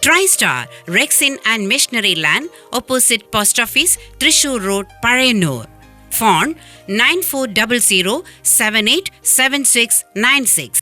TriStar, Rexin and Missionary Land, opposite Post Office, Thrissur Road, Parayanur. Phone 9400 787696.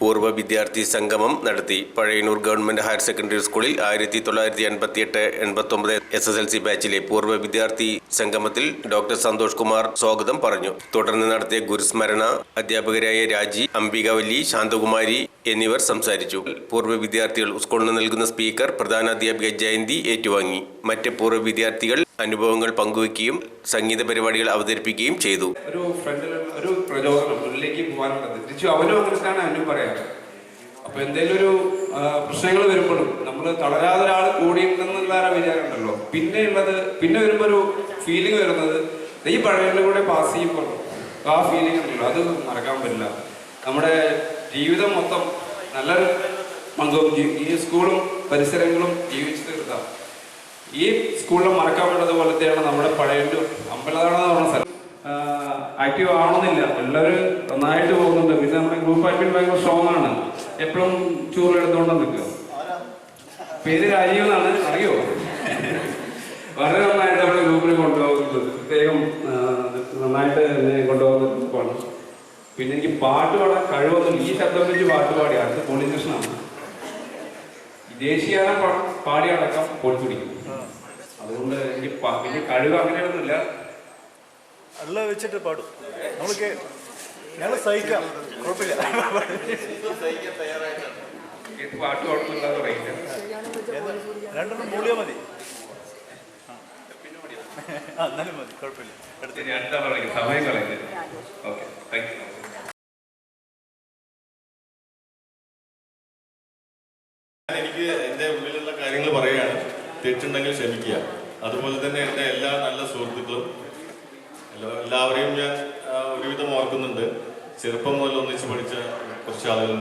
പൂർവ്വ വിദ്യാർത്ഥി സംഗമം നടത്തി. പഴയന്നൂർ ഗവൺമെന്റ് ഹയർ സെക്കൻഡറി സ്കൂളിൽ 1988-89 SSLC ബാച്ചിലെ പൂർവ്വ വിദ്യാർത്ഥി സംഗമത്തിൽ ഡോക്ടർ സന്തോഷ് കുമാർ സ്വാഗതം പറഞ്ഞു. തുടർന്ന് നടത്തിയ ഗുരുസ്മരണ അധ്യാപകരായ രാജി, അംബികാവല്ലി, ശാന്തകുമാരി എന്നിവർ സംസാരിച്ചു. പൂർവ്വ വിദ്യാർത്ഥികൾ സ്കൂളിന് നൽകുന്ന സ്പീക്കർ പ്രധാനാധ്യാപിക ജയന്തി ഏറ്റുവാങ്ങി. മറ്റ് പൂർവ്വ വിദ്യാർത്ഥികൾ അനുഭവങ്ങൾ പങ്കുവയ്ക്കുകയും സംഗീത പരിപാടികൾ അവതരിപ്പിക്കുകയും ചെയ്തു. ഒരു പ്രചോദനം മുന്നിലേക്ക് പോകാനുള്ളത് തിരിച്ചു അവനും അങ്ങനെയാണ് അവനും പറയാറ്. അപ്പൊ എന്തെങ്കിലും ഒരു പ്രശ്നങ്ങൾ വരുമ്പോഴും നമ്മൾ തളരാതെ ഒരാൾ കൂടിയുണ്ടെന്നുള്ള വിചാരം ഉണ്ടല്ലോ. പിന്നെ വരുമ്പോ ഒരു ഫീലിംഗ് വരുന്നത് ഈ പഴയതിൻ്റെ കൂടെ പാസ് ചെയ്യുമ്പോൾ ആ ഫീലിംഗ് ഉണ്ടല്ലോ, അത് മറക്കാൻ പറ്റില്ല. നമ്മുടെ ജീവിതം മൊത്തം നല്ലൊരു പങ്കും ഈ സ്കൂളും പരിസരങ്ങളും ജീവിച്ചു തീർത്താം. ഈ സ്കൂളിൽ മറക്കാൻ പറ്റുന്നത് പോലത്തെയാണ് നമ്മുടെ പഴയന്നൂർ അമ്പലതാണെന്ന് പറഞ്ഞ സ്ഥലം. ആക്റ്റീവ് ആവണമെന്നില്ല, എല്ലാവരും നന്നായിട്ട് പോകുന്നുണ്ട്. പിന്നെ നമ്മുടെ ഗ്രൂപ്പ് ആക്ടിവിറ്റി ഭയങ്കര സ്ട്രോങ് ആണ്. എപ്പോഴും ചൂറിലെടുത്തുകൊണ്ട് നിൽക്കുക. പേര് രാജീവ് എന്നാണ്, അറിയോ? വളരെ നന്നായിട്ട് നമ്മുടെ ഗ്രൂപ്പിനെ കൊണ്ടുപോകുന്നത്, പ്രത്യേകം നന്നായിട്ട് എന്നെ കൊണ്ടുപോകുന്ന. പിന്നെ എനിക്ക് പാട്ട് പാടാൻ കഴിവൊന്നുമില്ല. ഈ ശബ്ദം വെച്ച് പാട്ട് പാടി അടുത്ത പോലീസ് സ്റ്റേഷനാണ്. ദേശീയഗാനം പാടി അടക്കം പൊളിച്ചു പിടിക്കും. അതുകൊണ്ട് എനിക്ക് വലിയ കഴിവ് അങ്ങനെയൊന്നുമില്ല. അല്ല വെച്ചിട്ട് പാടും, നമ്മൾക്ക് ഞങ്ങൾ സഹിക്കാം, കുഴപ്പമില്ല. പാട്ട് പാടുന്നില്ലാന്ന് പറയില്ല, രണ്ടെണ്ണം മൂളിയാൽ മതി. എന്നാലും മതി, കുഴപ്പമില്ല. സമയം കളയുന്നത്. Okay, thank you. എനിക്ക് എൻ്റെ ഉള്ളിലുള്ള കാര്യങ്ങൾ പറയുകയാണ്. തെറ്റുണ്ടെങ്കിൽ ക്ഷമിക്കുക. അതുപോലെ തന്നെ എൻ്റെ എല്ലാ നല്ല സുഹൃത്തുക്കളും എല്ലാവരെയും ഞാൻ ഒരുവിധം ഓർക്കുന്നുണ്ട്. ചെറുപ്പം മുതൽ ഒന്നിച്ച് പഠിച്ച കുറച്ച് ആളുകൾ